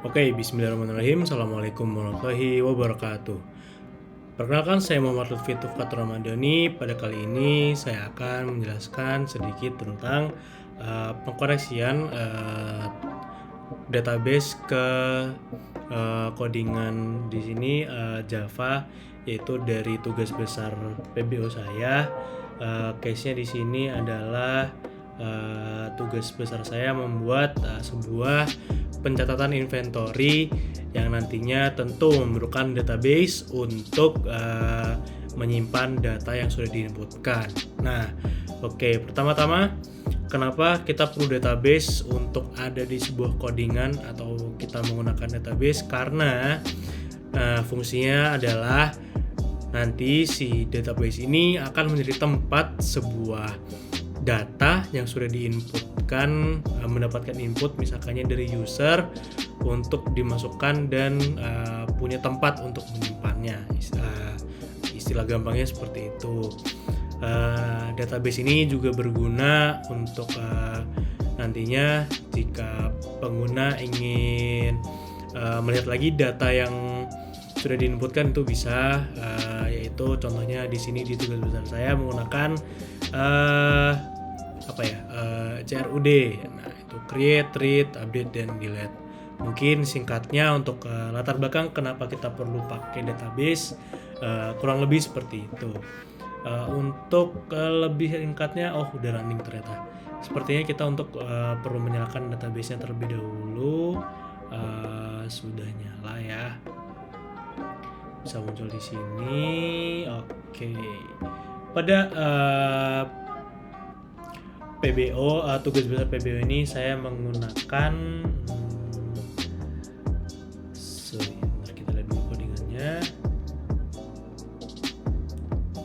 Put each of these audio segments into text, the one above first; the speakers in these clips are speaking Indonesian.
Oke, bismillahirrahmanirrahim. Assalamualaikum warahmatullahi wabarakatuh. Perkenalkan, saya Muhammad Lutfi Tufat Ramadhani. Pada kali ini saya akan menjelaskan sedikit tentang pengkoneksian database ke codingan di sini Java, yaitu dari tugas besar PBO saya. Case-nya di sini adalah tugas besar saya membuat sebuah pencatatan inventory yang nantinya tentu memerlukan database untuk menyimpan data yang sudah diinputkan. Nah, oke, pertama-tama kenapa kita perlu database untuk ada di sebuah codingan atau kita menggunakan database? Karena fungsinya adalah nanti si database ini akan menjadi tempat sebuah data yang sudah diinputkan, mendapatkan input misalkannya dari user untuk dimasukkan dan punya tempat untuk menyimpannya. Istilah gampangnya seperti itu. Database ini juga berguna untuk nantinya jika pengguna ingin melihat lagi data yang sudah diinputkan itu bisa, yaitu contohnya di sini di tugas besar saya menggunakan CRUD. Nah, itu create, read, update, dan delete. Mungkin singkatnya untuk latar belakang kenapa kita perlu pakai database, kurang lebih seperti itu. Untuk lebih singkatnya, udah running ternyata. Sepertinya kita untuk perlu menyalakan database-nya terlebih dahulu. Sudah nyala ya. Bisa muncul di sini. Oke. Pada PBO, tugas besar PBO ini saya menggunakan bentar, kita lihat dulu codingannya.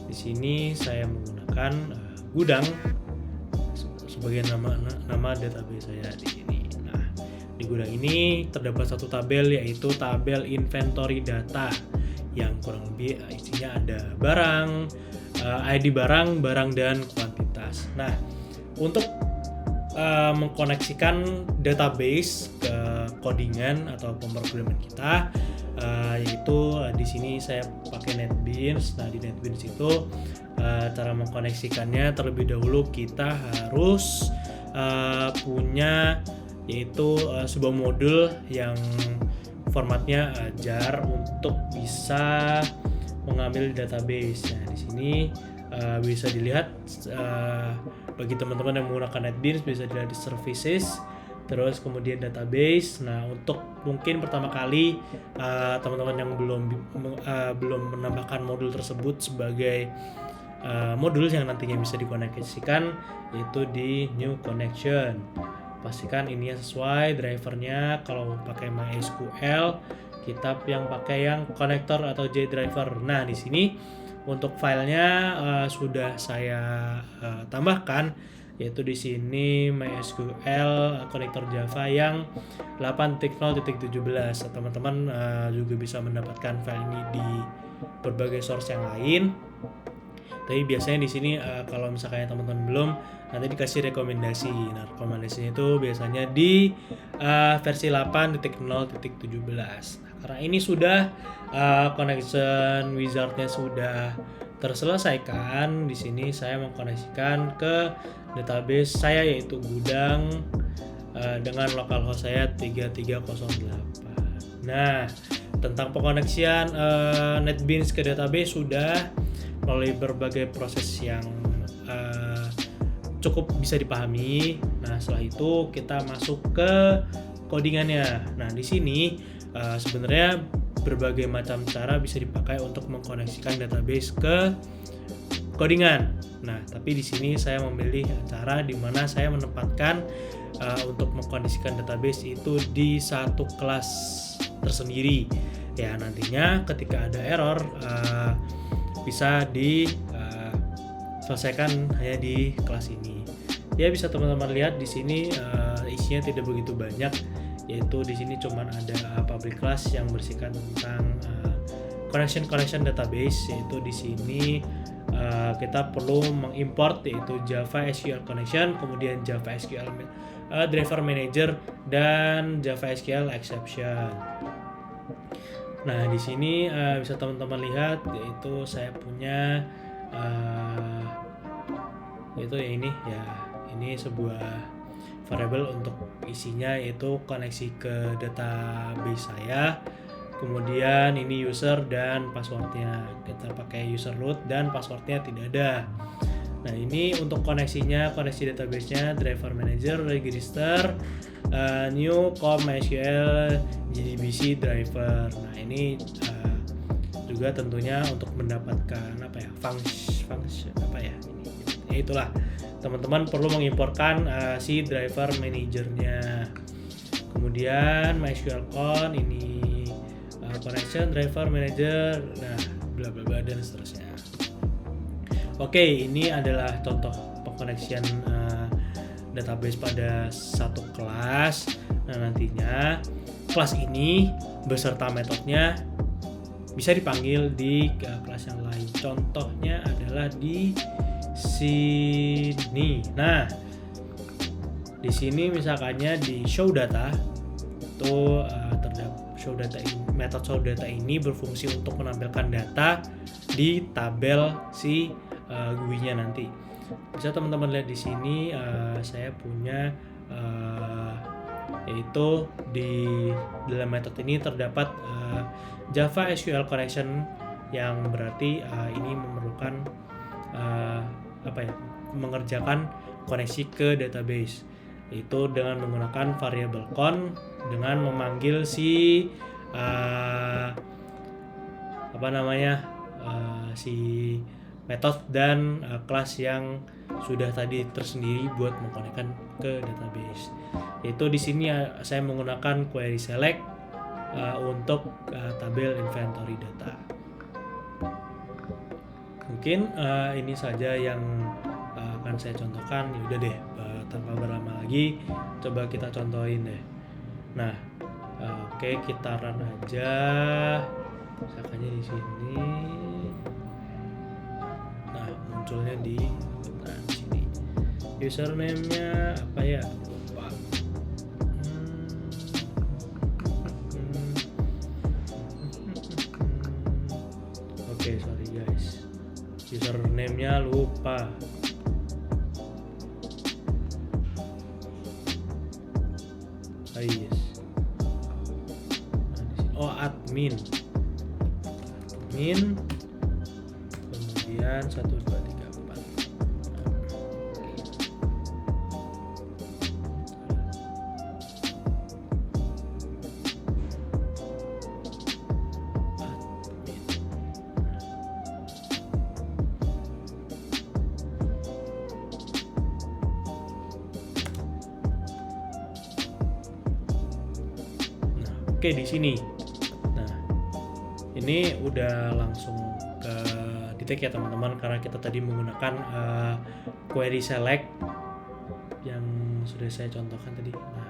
Di sini saya menggunakan gudang sebagai nama database saya di sini. Nah, di gudang ini terdapat satu tabel, yaitu tabel inventory data yang kurang lebih isinya ada barang, ID barang, dan kuantitas. Nah, untuk mengkoneksikan database ke codingan atau pemrograman kita, yaitu di sini saya pakai NetBeans. Nah, di NetBeans itu cara mengkoneksikannya terlebih dahulu kita harus punya yaitu sebuah modul yang formatnya jar untuk bisa mengambil database. Nah, di sini bisa dilihat bagi teman-teman yang menggunakan NetBeans bisa dilihat di services, terus kemudian database. Nah, untuk mungkin pertama kali teman-teman yang belum menambahkan modul tersebut sebagai modul yang nantinya bisa dikoneksikan, yaitu di new connection. Pastikan ini sesuai drivernya. Kalau pakai MySQL, kita yang pakai yang konektor atau JDriver. Nah, di sini untuk filenya sudah saya tambahkan, yaitu di sini MySQL konektor Java yang 8.0.17. Teman-teman juga bisa mendapatkan file ini di berbagai source yang lain. Tapi biasanya di sini kalau misalnya teman-teman belum, nanti dikasih rekomendasi. Nah, rekomendasinya itu biasanya di versi 8.0.17. Nah, karena ini sudah connection wizardnya sudah terselesaikan, di sini saya mengkoneksikan ke database saya, yaitu gudang dengan localhost saya 3308. Nah, tentang pengkoneksian NetBeans ke database sudah melalui berbagai proses yang cukup bisa dipahami. Nah, setelah itu kita masuk ke codingannya. Nah, di sini sebenarnya berbagai macam cara bisa dipakai untuk mengkoneksikan database ke codingan. Nah, tapi di sini saya memilih cara di mana saya menempatkan untuk mengkoneksikan database itu di satu kelas tersendiri. Ya, nantinya ketika ada error bisa diselesaikan hanya di kelas ini. Ya, bisa teman-teman lihat di sini isinya tidak begitu banyak, yaitu di sini cuma ada public class yang bersihkan tentang connection database, yaitu di sini kita perlu mengimport yaitu Java SQL Connection, kemudian Java SQL Driver Manager, dan Java SQL Exception. Nah, di sini bisa teman-teman lihat yaitu saya punya yaitu ini sebuah variabel untuk isinya yaitu koneksi ke database saya. Kemudian ini user dan passwordnya, kita pakai user root dan passwordnya tidak ada. Nah, ini untuk koneksinya, koneksi database-nya driver manager register new MySQL JDBC driver. Nah, ini juga tentunya untuk mendapatkan function ini itulah teman-teman perlu mengimporkan si driver manajernya. Kemudian MySQL con ini connection driver manager, nah bla bla bla dan seterusnya. Oke, ini adalah contoh pengkoneksian database pada satu kelas. Nah, nantinya kelas ini beserta metodenya bisa dipanggil di kelas yang lain. Contohnya adalah di sini. Nah, di sini misalkannya di show data itu terdapat show data ini, metode show data ini berfungsi untuk menampilkan data di tabel si GUI-nya nanti. Bisa teman-teman lihat di sini saya punya yaitu di dalam metode ini terdapat Java SQL Connection yang berarti ini memerlukan mengerjakan koneksi ke database, itu dengan menggunakan variabel con dengan memanggil si si metode dan kelas yang sudah tadi tersendiri buat mengkonekkan ke database. Yaitu di sini saya menggunakan query select untuk tabel inventory data. Mungkin ini saja yang akan saya contohkan. Yaudah deh, tanpa berlama lagi, coba kita contohin deh. Nah, oke, kita run aja. Misalkannya di sini. Nah, munculnya di sini. Username-nya apa ya? Lupa. Oke, sorry guys. Username-nya lupa. Yes. Admin, kemudian 1 2 3 4. Oke, di sini. Nah, ini udah langsung ke titik ya teman-teman, karena kita tadi menggunakan query select yang sudah saya contohkan tadi. Nah,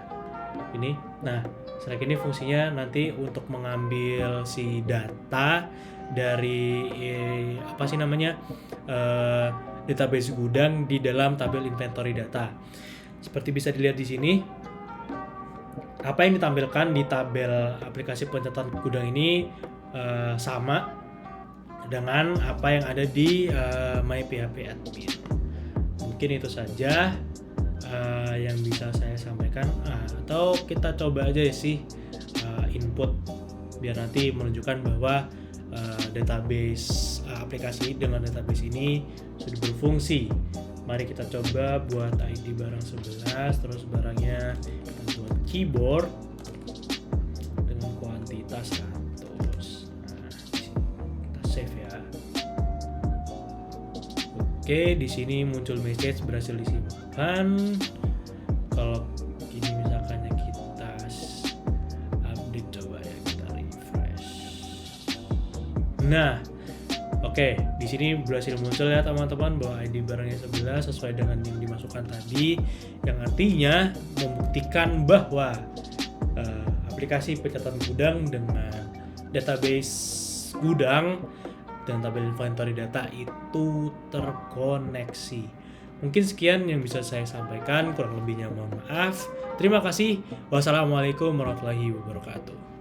ini. Nah, select ini fungsinya nanti untuk mengambil si data dari database gudang di dalam tabel inventory data. Seperti bisa dilihat di sini. Apa yang ditampilkan di tabel aplikasi pencatatan gudang ini sama dengan apa yang ada di MyPHPAdmin. Mungkin itu saja yang bisa saya sampaikan. Atau kita coba aja sih input biar nanti menunjukkan bahwa database aplikasi dengan database ini sudah berfungsi. Mari kita coba buat ID barang 11, terus barangnya kita buat keyboard dengan kuantitas 100. Nah, kita save ya. Oke, di sini muncul message berhasil disimpan. Kalau ini misalkannya kita update, coba ya kita refresh. Nah, oke, di sini berhasil muncul ya teman-teman bahwa ID barangnya 11 sesuai dengan yang dimasukkan tadi, yang artinya membuktikan bahwa aplikasi pencatatan gudang dengan database gudang dan tabel inventory data itu terkoneksi. Mungkin sekian yang bisa saya sampaikan, kurang lebihnya mohon maaf. Terima kasih. Wassalamualaikum warahmatullahi wabarakatuh.